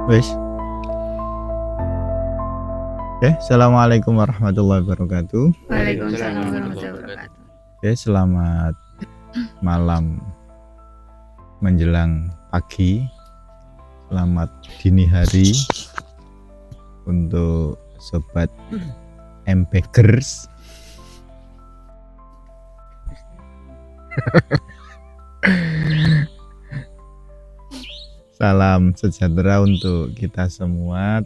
Wes. Oke, assalamualaikum warahmatullahi wabarakatuh. Waalaikumsalam warahmatullahi wabarakatuh. Oke, selamat malam menjelang pagi. Selamat dini hari untuk sobat MBaggers. Salam sejahtera untuk kita semua,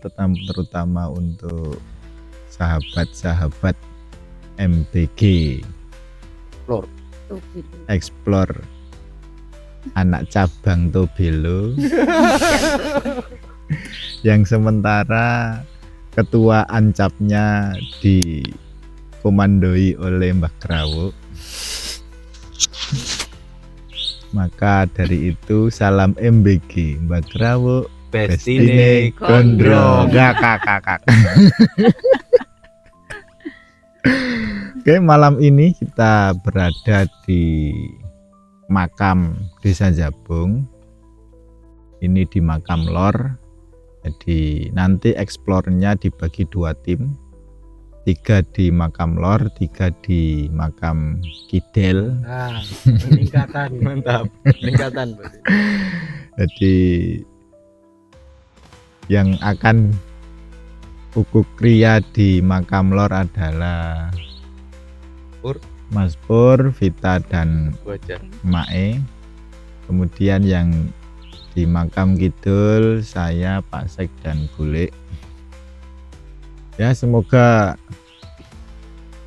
terutama untuk sahabat-sahabat MTG Explore anak cabang Tobelo yang sementara ketua ancapnya dikomandoi oleh Mbah Krawo. Maka dari itu salam MBG Mbah Krawo Bestine Gondrong. Kakak. Oke, malam ini kita berada di makam Desa Jabung. Ini di makam lor. Jadi nanti eksplornya dibagi 2 tim. 3 di makam lor, 3 di makam kidel. Peningkatan. Mantap, peningkatan. Jadi yang akan ukuk kria di makam lor adalah Mas Pur, Vita dan Mae. Kemudian yang di makam kidul saya, Pak Sek dan Bule. Ya, semoga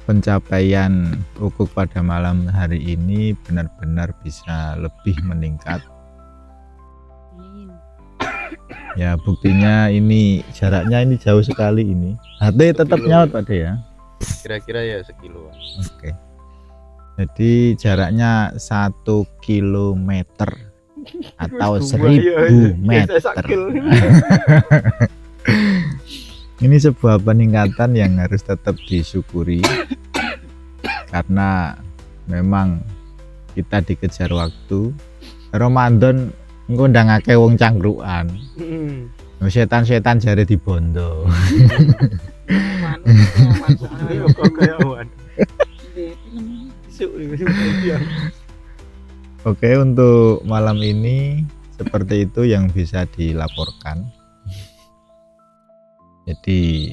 pencapaian ukuk pada malam hari ini benar-benar bisa lebih meningkat. Ya, buktinya ini jaraknya ini jauh sekali ini. HT tetap nyaut Pak De ya. Kira-kira ya sekiloan. Oke. Jadi jaraknya 1 kilometer atau 1000 meter. Ini sebuah peningkatan yang harus tetap disyukuri karena memang kita dikejar waktu. Ramadan ngundangake wong cangkruan. Setan-setan jare dibondo. Oke, untuk malam ini seperti itu yang bisa dilaporkan. Jadi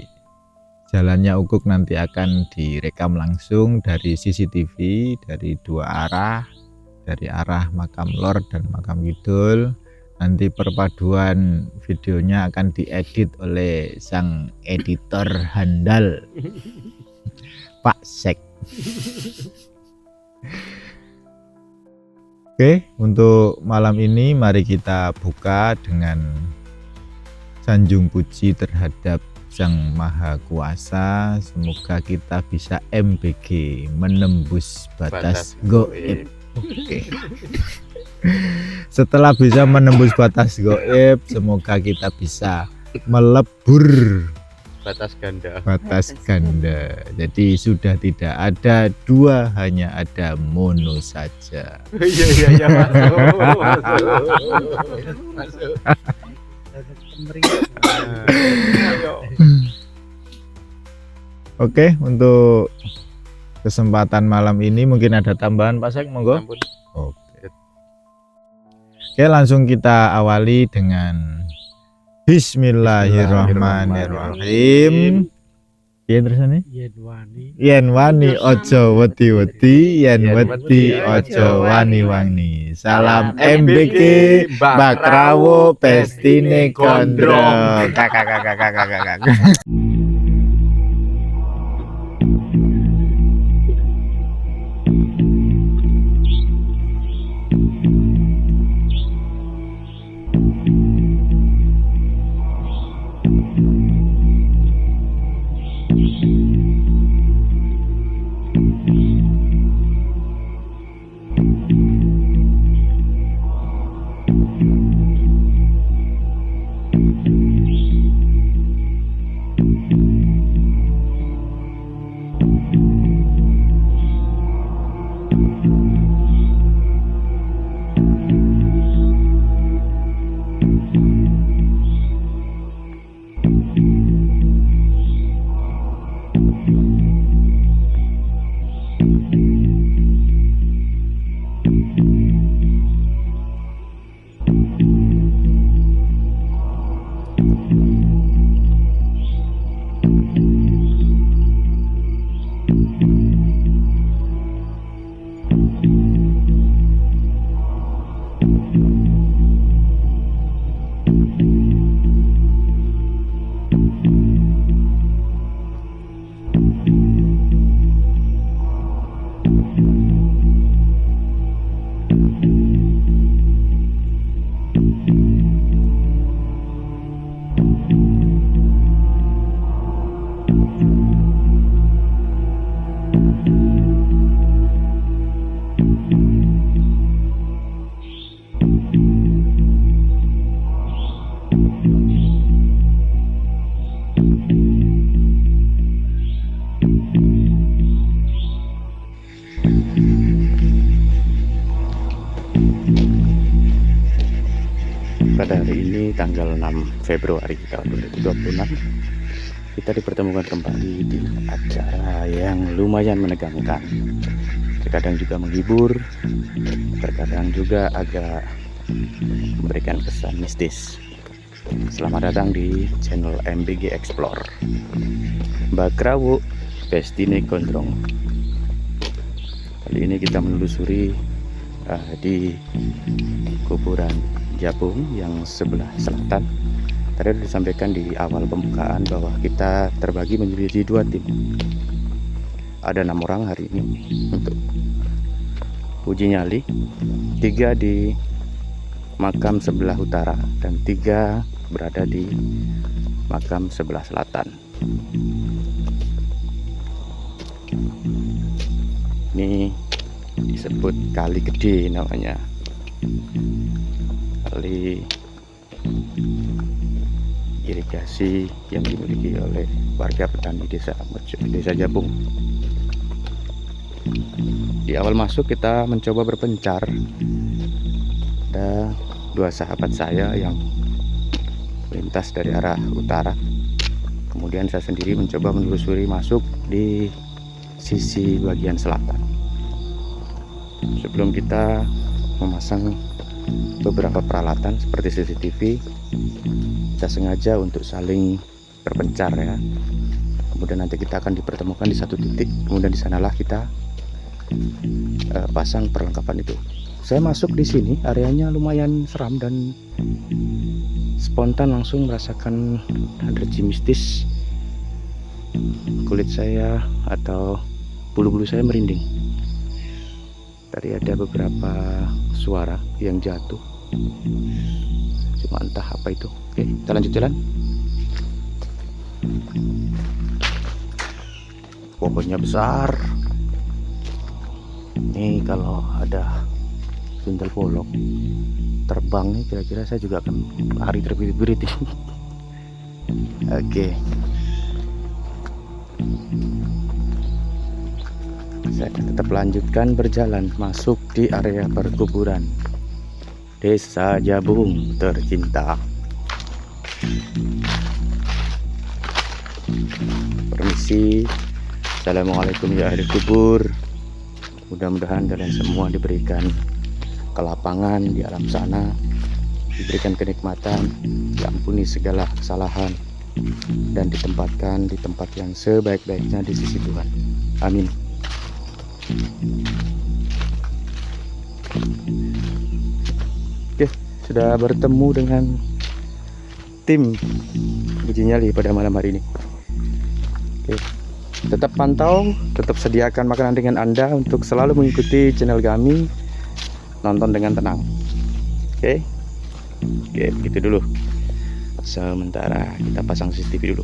jalannya ukuk nanti akan direkam langsung dari CCTV dari 2 arah, dari arah makam lor dan makam kidul. Nanti perpaduan videonya akan diedit oleh sang editor handal Pak Sek. Oke, untuk malam ini mari kita buka dengan sanjung puji terhadap Sang Maha Kuasa. Semoga kita bisa MBG menembus batas goib. Oke. Setelah bisa menembus batas goib, semoga kita bisa melebur Batas ganda. Jadi sudah tidak ada 2, hanya ada mono saja. Iya masuk. Oke, untuk kesempatan malam ini mungkin ada tambahan Pak Sek, monggo. Oke, langsung kita awali dengan Bismillahirrahmanirrahim. Yen tersane? Yen wani ojo wedi-wedi, yen wedi ojo wani-wani. Salam MBG Mbah Krawo Bestine Gondrong. Kakak. Pada hari ini tanggal 6 Februari tahun 2026 kita dipertemukan kembali di acara yang lumayan menegangkan, terkadang juga menghibur, terkadang juga agak memberikan kesan mistis. Selamat datang di channel MBG Explore Bakrawu Bestine Gondrong. Kali ini kita menelusuri di kuburan Jabung yang sebelah selatan. Tadi sudah disampaikan di awal pembukaan bahwa kita terbagi menjadi 2 tim. Ada 6 orang hari ini untuk uji nyali, 3 di makam sebelah utara dan 3 berada di makam sebelah selatan. Ini disebut Kali Gede namanya, kali irigasi yang dimiliki oleh warga petani desa Jabung. Di awal masuk kita mencoba berpencar. Ada 2 sahabat saya yang melintas dari arah utara, kemudian saya sendiri mencoba menelusuri masuk di sisi bagian selatan. Sebelum kita memasang beberapa peralatan seperti CCTV, kita sengaja untuk saling berpencar ya. Kemudian nanti kita akan dipertemukan di satu titik, kemudian di sanalah kita pasang perlengkapan itu. Saya masuk di sini, areanya lumayan seram dan spontan langsung merasakan energi mistis. Kulit saya atau bulu-bulu saya merinding. Tadi ada beberapa suara yang jatuh, cuma entah apa itu. Oke, kita lanjut jalan. Pohonnya besar. Ini kalau ada sundel bolong terbang nih, kira-kira saya juga akan lari terbirit-birit nih. Oke, saya akan tetap lanjutkan berjalan masuk di area perkuburan Desa Jabung tercinta. Permisi. Assalamualaikum ya ahli kubur. Mudah-mudahan kalian semua diberikan kelapangan di alam sana, diberikan kenikmatan, diampuni segala kesalahan, dan ditempatkan di tempat yang sebaik-baiknya di sisi Tuhan. Amin. Oke, sudah bertemu dengan tim uji nyali pada malam hari ini. Oke, tetap pantau, tetap sediakan makanan dengan Anda untuk selalu mengikuti channel kami. Nonton dengan tenang. Oke, begitu dulu. Sementara kita pasang CCTV dulu.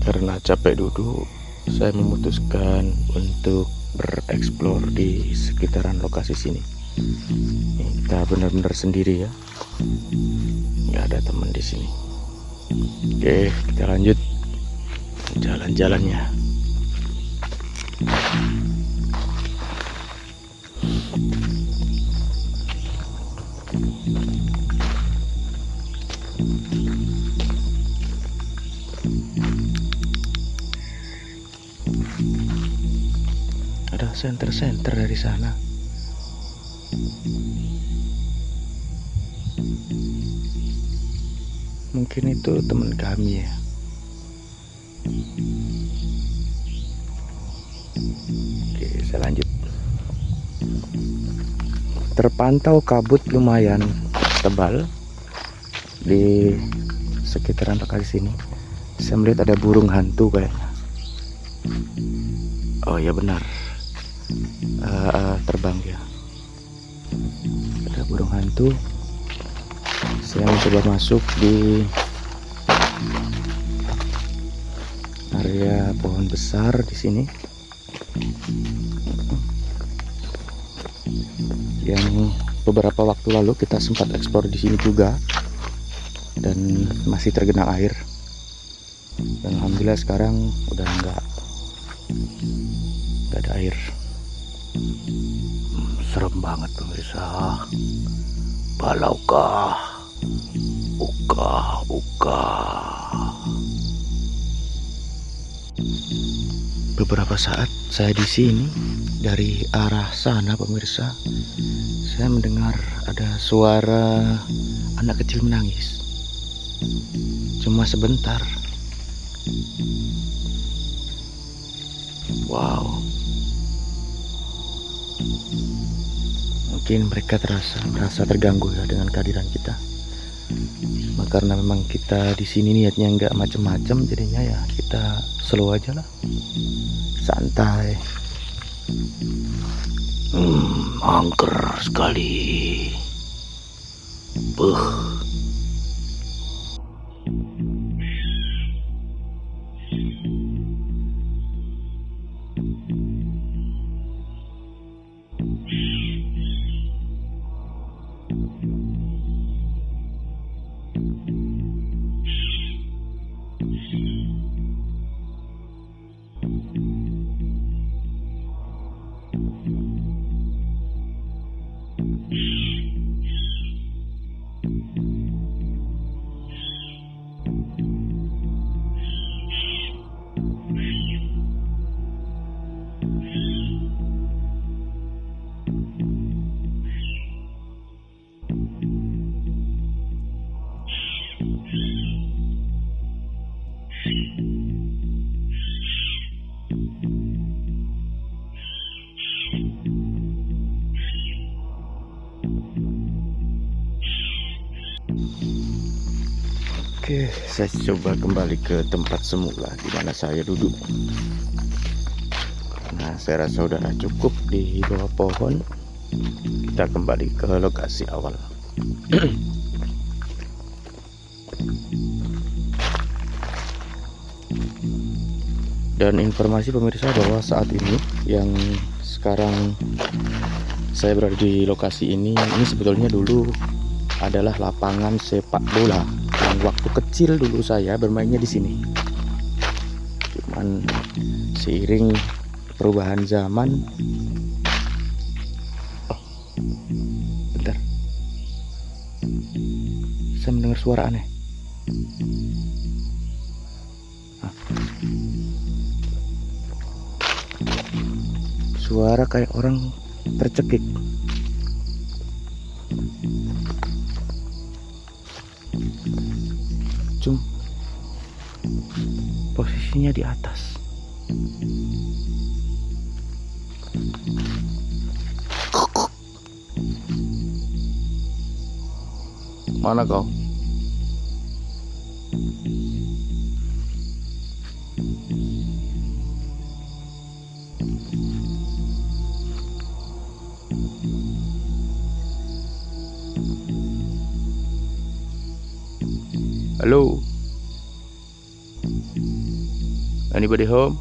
Karena capek duduk, saya memutuskan untuk bereksplor di sekitaran lokasi sini. Kita benar-benar sendiri ya, nggak ada teman di sini. Oke, kita lanjut jalan-jalannya. Ada senter-senter dari sana. Mungkin itu teman kami ya. Oke, saya lanjut. Terpantau kabut lumayan tebal di sekitaran lokasi sini. Saya melihat ada burung hantu kayaknya. Oh ya benar, terbang dia. Ada burung hantu. Saya mencoba masuk di area pohon besar di sini, yang beberapa waktu lalu kita sempat eksplor di sini juga, dan masih tergenang air. Dan alhamdulillah sekarang udah nggak ada air. Serem banget pemirsa. Balaukah, uka. Beberapa saat saya di sini, dari arah sana pemirsa, saya mendengar ada suara anak kecil menangis. Cuma sebentar. Wow. Mungkin mereka merasa terganggu ya dengan kehadiran kita. Karena memang kita di sini niatnya nggak macem-macem, jadinya ya kita slow aja lah, santai. Angker sekali. Oke, saya coba kembali ke tempat semula di mana saya duduk. Nah, saya rasa udah cukup di bawah pohon. Kita kembali ke lokasi awal. Dan informasi pemirsa bahwa saat ini yang sekarang saya berada di lokasi ini sebetulnya dulu adalah lapangan sepak bola yang waktu kecil dulu saya bermainnya di sini. Cuman seiring perubahan zaman, bentar, saya mendengar suara aneh. Suara kayak orang tercekik. Posisinya di atas. Mana kau? Halo? Anybody home?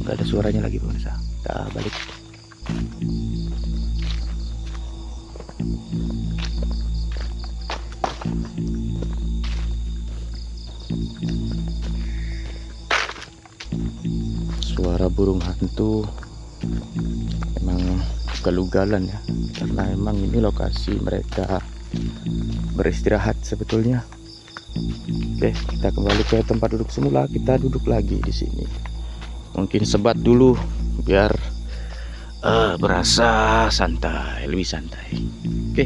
Nggak ada suaranya lagi pemirsa. Kita balik. Suara burung hantu emang ugal-ugalan ya, karena emang ini lokasi mereka beristirahat sebetulnya. Oke, kita kembali ke tempat duduk semula. Kita duduk lagi di sini. Mungkin sebat dulu biar berasa santai, lebih santai. Oke.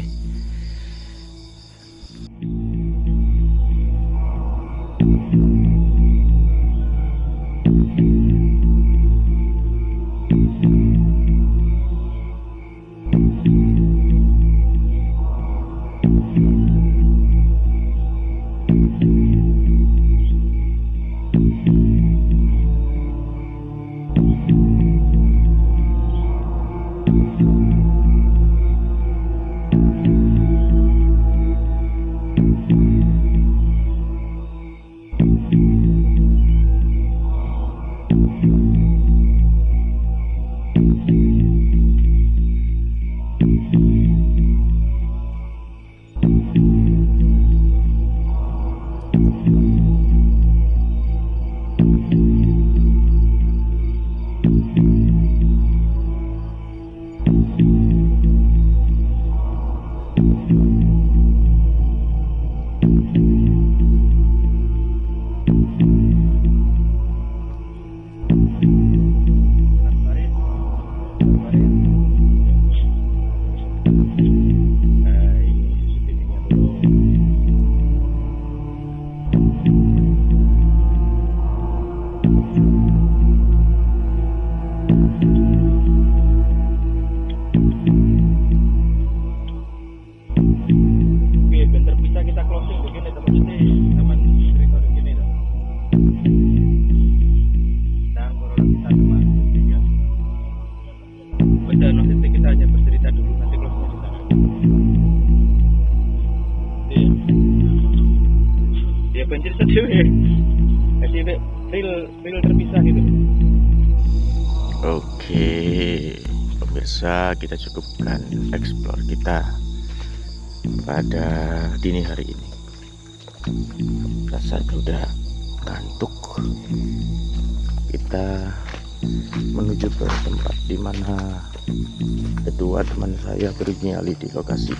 Reel terpisah gitu. Oke, pemirsa, kita cukupkan explore kita pada dini hari ini. Rasanya udah ngantuk. Kita menuju ke tempat di mana kedua teman saya bernyali di lokasi.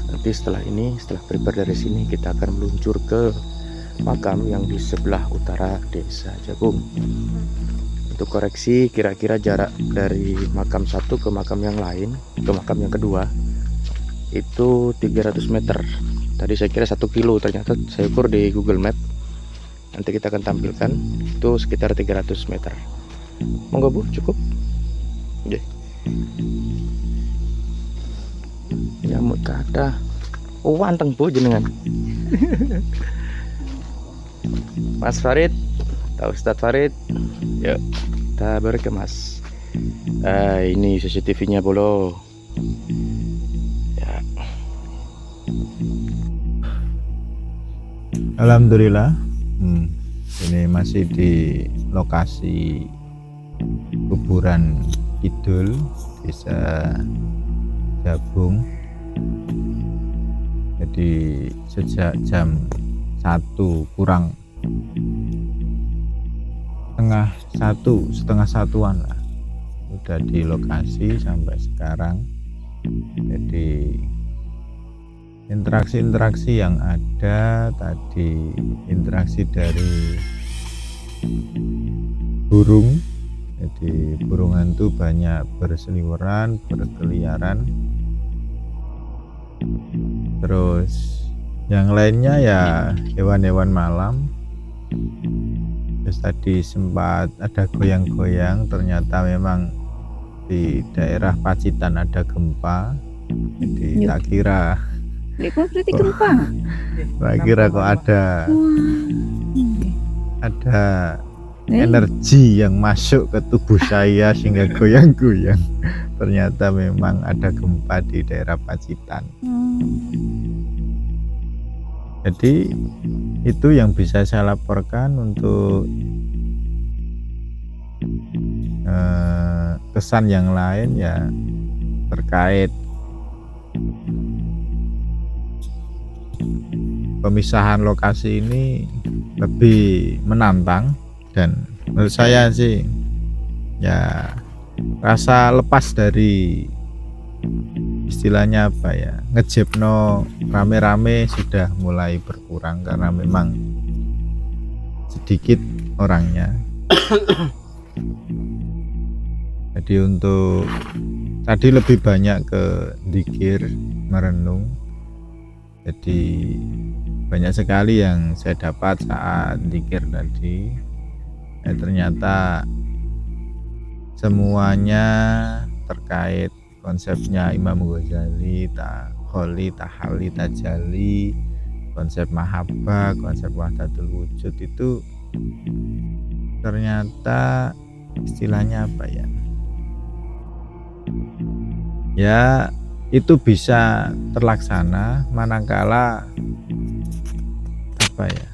Nanti setelah ini, setelah prepare dari sini, kita akan meluncur ke makam yang di sebelah utara desa Jagung. Untuk koreksi, kira-kira jarak dari makam satu ke makam yang lain, ke makam yang kedua, itu 300 meter. Tadi saya kira 1 kilo, ternyata saya ukur di Google Map. Nanti kita akan tampilkan, itu sekitar 300 meter. Monggo Bu, cukup? Oke. Nyamuk kata. Oh, anteng Bu jenengan. Mas Farid, Pak Ustadz Farid, yuk kita berkemas. Ini CCTV-nya bolo. Ya. Alhamdulillah, ini masih di lokasi kuburan Kidul, Desa Jabung. Jadi sejak jam 1 kurang setengah satuan lah udah di lokasi sampai sekarang. Jadi interaksi yang ada tadi, interaksi dari burung. Jadi burung hantu banyak berseliweran, berkeliaran. Terus yang lainnya ya hewan-hewan malam. Terus tadi sempat ada goyang-goyang, ternyata memang di daerah Pacitan ada gempa. Jadi tak kira Berarti gempa. tak kira kok ada energi yang masuk ke tubuh saya sehingga goyang-goyang. Ternyata memang ada gempa di daerah Pacitan. Jadi itu yang bisa saya laporkan. Untuk kesan yang lain ya terkait pemisahan lokasi ini lebih menantang, dan menurut saya sih ya rasa lepas dari istilahnya apa ya, ngejepno rame-rame sudah mulai berkurang karena memang sedikit orangnya. Jadi untuk tadi lebih banyak ke zikir, merenung. Jadi banyak sekali yang saya dapat saat zikir tadi. Ternyata semuanya terkait konsepnya Imam Ghazali, takholi, tahali, tajali, konsep mahabbah, konsep wahdatul wujud itu ternyata istilahnya apa ya? Ya itu bisa terlaksana manakala apa ya,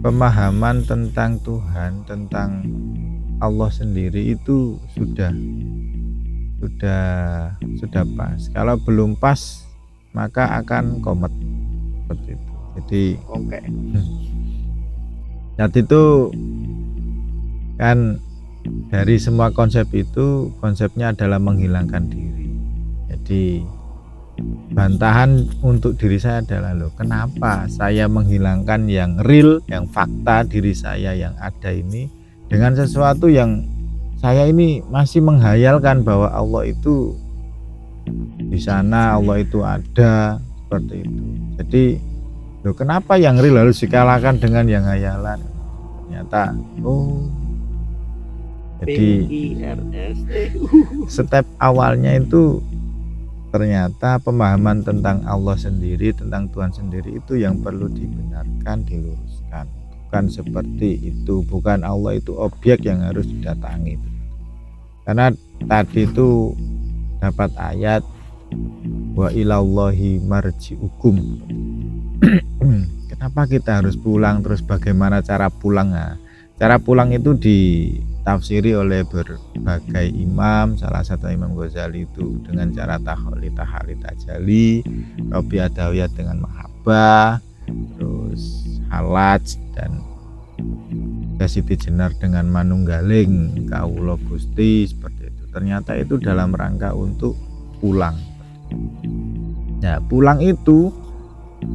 pemahaman tentang Tuhan, tentang Allah sendiri itu sudah pas. Kalau belum pas maka akan komet seperti itu. Jadi saat itu kan dari semua konsep itu, konsepnya adalah menghilangkan diri. Jadi bantahan untuk diri saya adalah, loh kenapa saya menghilangkan yang real, yang fakta diri saya yang ada ini, dengan sesuatu yang saya ini masih menghayalkan bahwa Allah itu di sana, Allah itu ada, seperti itu. Jadi loh kenapa yang real harus dikalahkan dengan yang hayalan? Ternyata jadi step awalnya itu ternyata pemahaman tentang Allah sendiri, tentang Tuhan sendiri itu yang perlu dibenarkan, diluruskan. Bukan seperti itu, bukan Allah itu objek yang harus didatangi. Karena tadi itu dapat ayat wa ilallahi marji'ukum. Kenapa kita harus pulang, terus bagaimana cara pulang? Nah, cara pulang itu ditafsiri oleh berbagai imam, salah satu Imam Ghazali itu dengan cara takholi, tahali, tajali, Robi Adawiyat dengan mahabbah, terus halaj, dan Siti Jenar dengan manunggaling kawula Gusti, seperti itu. Ternyata itu dalam rangka untuk pulang. Nah, pulang itu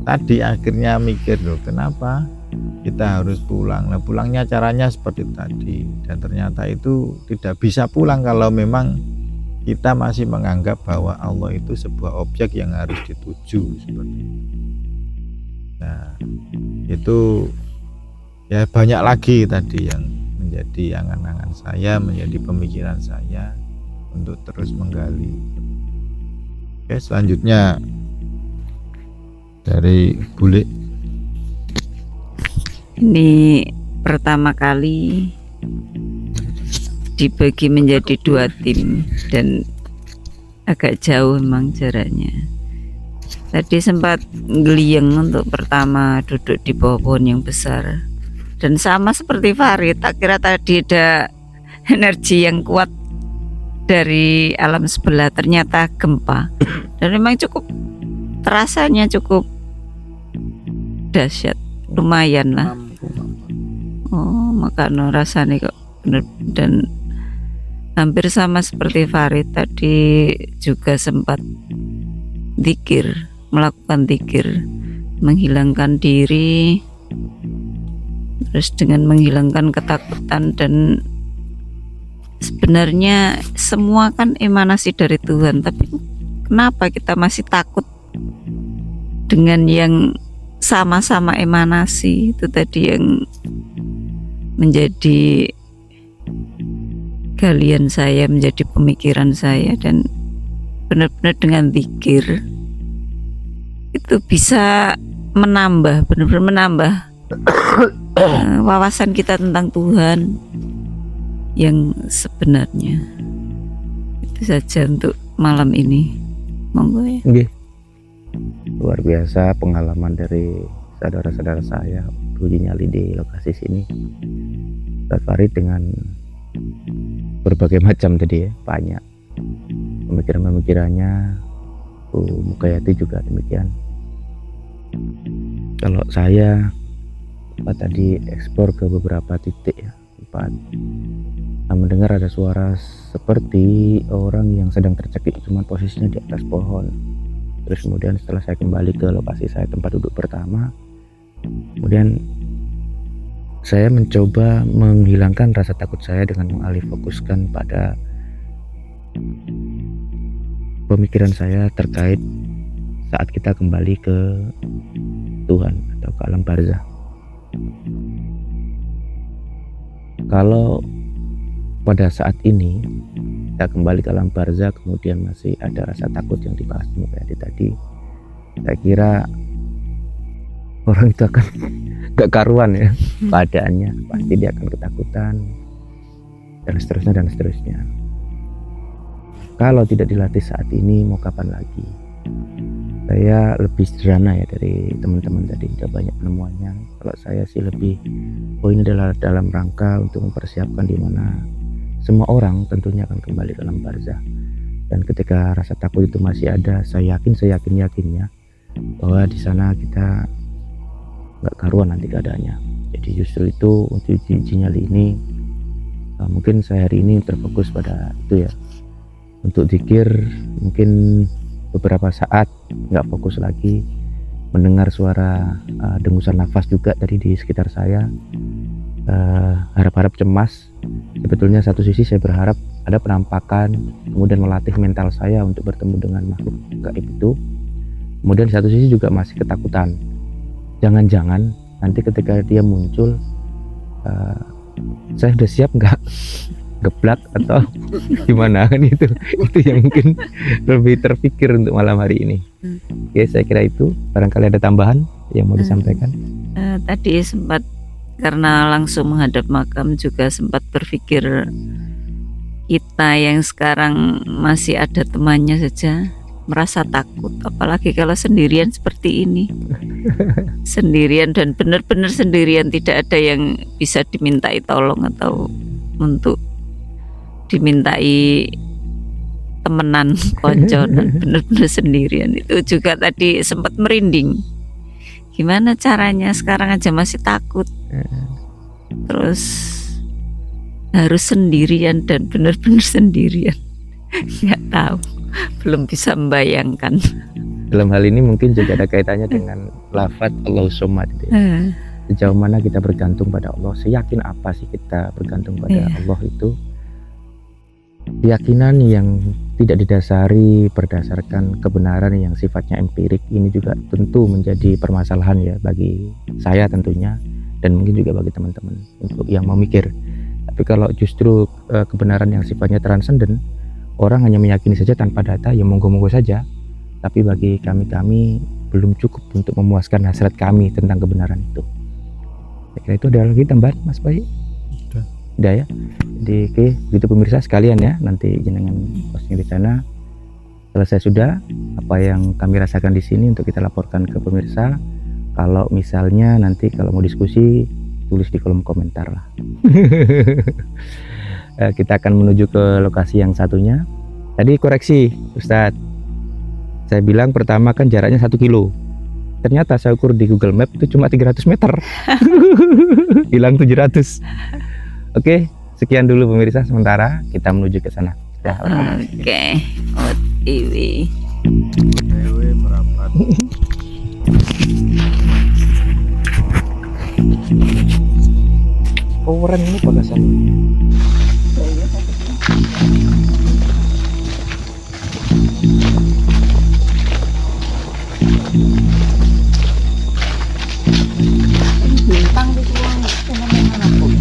tadi akhirnya mikir, loh kenapa kita harus pulang? Nah, pulangnya caranya seperti tadi, dan ternyata itu tidak bisa pulang kalau memang kita masih menganggap bahwa Allah itu sebuah objek yang harus dituju, seperti itu. Nah, itu ya banyak lagi tadi yang menjadi angan-angan saya, menjadi pemikiran saya untuk terus menggali. Oke, selanjutnya dari Bule. Ini pertama kali dibagi menjadi 2 tim dan agak jauh memang jaraknya. Tadi sempat ngelieng untuk pertama duduk di bawah pohon yang besar, dan sama seperti Farid, tak kira tadi ada energi yang kuat dari alam sebelah, ternyata gempa. Dan memang cukup terasanya cukup dahsyat, lumayan lah. Oh, makanya rasanya kok bener. Dan hampir sama seperti Farid, tadi juga sempat zikir, melakukan zikir, menghilangkan diri, terus dengan menghilangkan ketakutan. Dan sebenarnya semua kan emanasi dari Tuhan, tapi kenapa kita masih takut dengan yang sama-sama emanasi? Itu tadi yang menjadi galian saya, menjadi pemikiran saya. Dan benar-benar dengan zikir itu bisa menambah, benar-benar menambah wawasan kita tentang Tuhan yang sebenarnya. Itu saja untuk malam ini, monggo ya. Nggih. Luar biasa pengalaman dari saudara-saudara saya uji nyali di lokasi sini. Ustaz Farid dengan berbagai macam tadi ya, banyak pemikiran-pemikirannya. Mukayati juga demikian. Kalau saya tadi ekspor ke beberapa titik ya, tempat mendengar ada suara seperti orang yang sedang tercekik, cuman posisinya di atas pohon. Terus kemudian setelah saya kembali ke lokasi saya tempat duduk pertama, kemudian saya mencoba menghilangkan rasa takut saya dengan mengalih fokuskan pada pemikiran saya terkait saat kita kembali ke Tuhan atau ke alam barzah. Kalau pada saat ini kita kembali ke alam barzah kemudian masih ada rasa takut yang dibahas tadi, saya kira orang itu akan gak karuan ya keadaannya, pasti dia akan ketakutan dan seterusnya. Kalau tidak dilatih saat ini, mau kapan lagi? Saya lebih sederhana ya dari teman-teman tadi, udah banyak penemuannya. Kalau saya sih lebih, ini adalah dalam rangka untuk mempersiapkan di mana semua orang tentunya akan kembali ke alam barzah. Dan ketika rasa takut itu masih ada, saya yakinnya bahwa di sana kita nggak karuan nanti keadaannya. Jadi justru itu untuk uji nyali ini, mungkin saya hari ini terfokus pada itu ya. Untuk zikir mungkin beberapa saat nggak fokus lagi, mendengar suara dengusan nafas juga tadi di sekitar saya. Harap-harap cemas. Sebetulnya satu sisi saya berharap ada penampakan, kemudian melatih mental saya untuk bertemu dengan makhluk gaib itu. Kemudian satu sisi juga masih ketakutan, jangan-jangan nanti ketika dia muncul, saya sudah siap nggak geblak atau gimana kan. Itu yang mungkin lebih terpikir untuk malam hari ini. Oke, saya kira itu. Barangkali ada tambahan yang mau disampaikan. Tadi sempat, karena langsung menghadap makam, juga sempat berpikir kita yang sekarang masih ada temannya saja merasa takut, apalagi kalau sendirian seperti ini. Sendirian dan benar-benar sendirian, tidak ada yang bisa dimintai tolong atau untuk dimintai temenan, konconan. Benar-benar sendirian. Itu juga tadi sempat merinding. Gimana caranya, sekarang aja masih takut, terus harus sendirian dan benar-benar sendirian. Nggak tahu, belum bisa membayangkan. Dalam hal ini mungkin juga ada kaitannya dengan lafaz Allahu Somad itu ya. Sejauh mana kita bergantung pada Allah, seyakin apa sih kita bergantung pada Allah itu. Keyakinan yang tidak didasari berdasarkan kebenaran yang sifatnya empirik ini juga tentu menjadi permasalahan ya bagi saya tentunya, dan mungkin juga bagi teman-teman untuk yang mau mikir. Tapi kalau justru kebenaran yang sifatnya transenden, orang hanya meyakini saja tanpa data, ya monggo-monggo saja. Tapi bagi kami belum cukup untuk memuaskan hasrat kami tentang kebenaran itu. kira itu ada lagi tambahan Mas Bayu? Udah ya. Jadi oke, begitu pemirsa sekalian ya, nanti jenengan posting di sana. Selesai sudah apa yang kami rasakan di sini untuk kita laporkan ke pemirsa. Kalau misalnya nanti kalau mau diskusi, tulis di kolom komentar lah. Kita akan menuju ke lokasi yang satunya. Tadi koreksi Ustadz, saya bilang pertama kan jaraknya 1 kilo. Ternyata saya ukur di Google Map itu cuma 300 meter. Hilang 700. Oke, sekian dulu pemirsa sementara, kita menuju ke sana. Oke, OTW. Dewe merapat. Poweran ini bagasan. Bintang di ruang fenomena pun.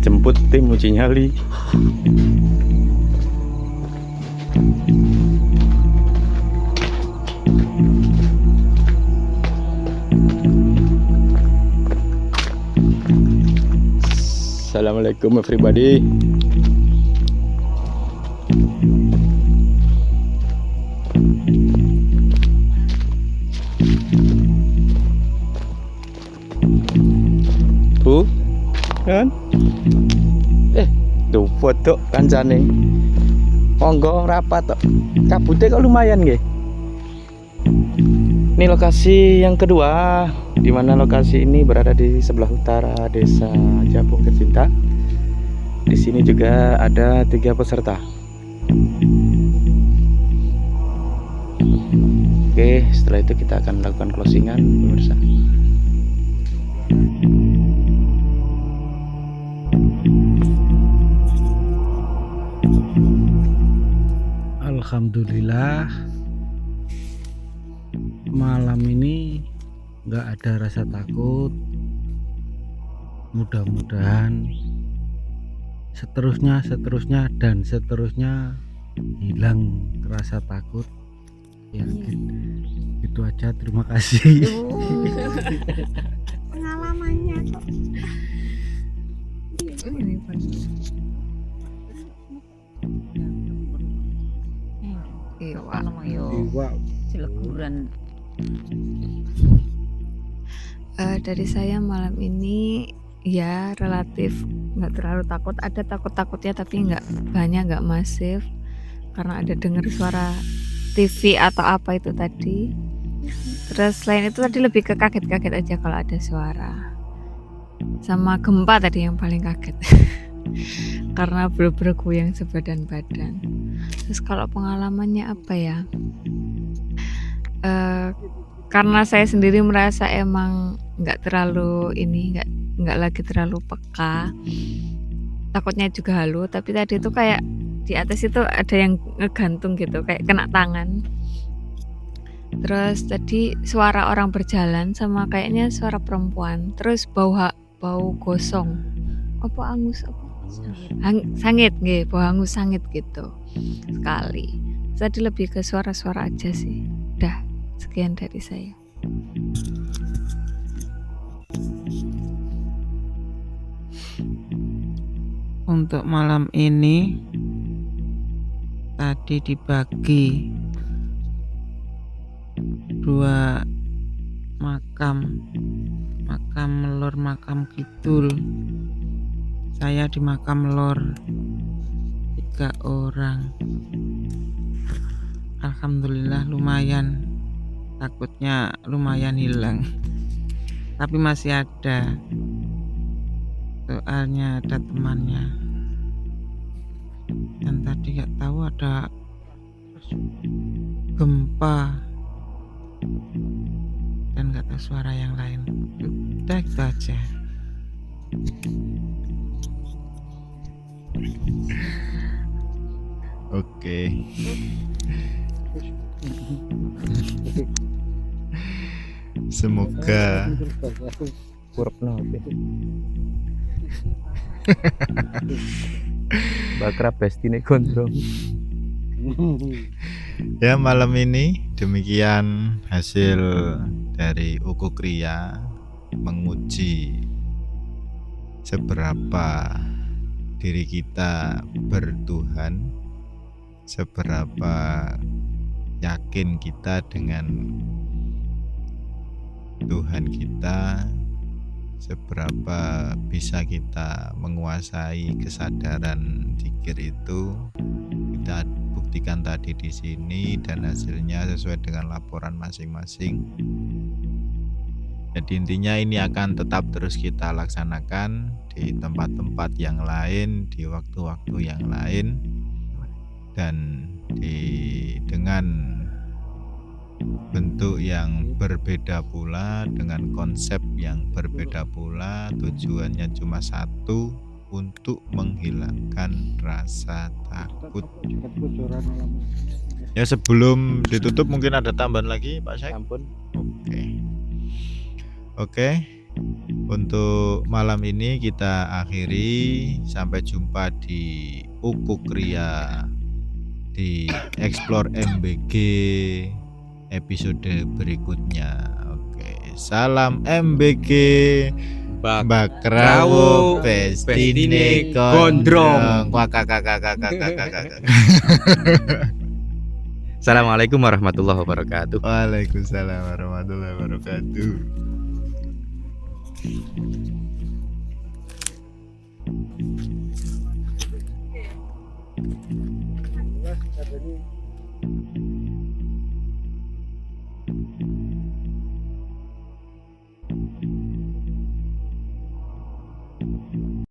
Jemput tim uji nyali. Assalamualaikum everybody. Bu, kan? Duh, foto kancane. Monggo rapat tok. Kabute kok lumayan nggih. Ini lokasi yang kedua, di mana lokasi ini berada di sebelah utara Desa Japung Tercinta. Di sini juga ada 3 peserta. Oke, setelah itu kita akan melakukan closingan, pemirsa. Alhamdulillah, malam ini nggak ada rasa takut. Mudah-mudahan seterusnya hilang rasa takut. Yakin. Itu aja, terima kasih. Pengalamannya kok dari saya malam ini ya relatif nggak terlalu takut, ada takut-takutnya tapi nggak banyak, nggak masif karena ada dengar suara TV atau apa itu tadi. Terus selain itu tadi lebih ke kaget-kaget aja kalau ada suara, sama gempa tadi yang paling kaget karena bener-bener goyang sebadan badan. Terus kalau pengalamannya apa ya, karena saya sendiri merasa emang nggak terlalu nggak lagi terlalu peka, takutnya juga halu, tapi tadi itu kayak di atas itu ada yang ngegantung gitu, kayak kena tangan. Terus tadi suara orang berjalan sama kayaknya suara perempuan, terus bau gosong, apa angus apa sangit nggih, bau angus sangit gitu sekali. Tadi lebih ke suara-suara aja sih. Udah, sekian dari saya. Untuk malam ini tadi dibagi 2 makam Lor, makam Kidul. Saya di makam Lor 3 orang. Alhamdulillah lumayan, takutnya lumayan hilang, tapi masih ada, soalnya ada temannya. Dan tadi gak tahu ada gempa dan gak tahu suara yang lain. Udah gitu aja. Oke. Semoga Bakra bestine gondrong. ya malam ini demikian hasil dari Ukuk Ria menguji seberapa diri kita bertuhan, seberapa yakin kita dengan Tuhan kita, seberapa bisa kita menguasai kesadaran zikir itu. Kita buktikan tadi di sini dan hasilnya sesuai dengan laporan masing-masing. Jadi intinya ini akan tetap terus kita laksanakan di tempat-tempat yang lain, di waktu-waktu yang lain, dan dengan bentuk yang berbeda pula, dengan konsep yang berbeda pula. Tujuannya cuma satu, untuk menghilangkan rasa takut. Ya sebelum ditutup mungkin ada tambahan lagi Pak Syek? Ampun. Oke. Untuk malam ini kita akhiri. Sampai jumpa di Ukuk Ria di Explore MBG episode berikutnya. Oke, salam MBG. Bakrawo Pestine Gondrong. Assalamualaikum warahmatullahi wabarakatuh. Waalaikumsalam warahmatullahi wabarakatuh.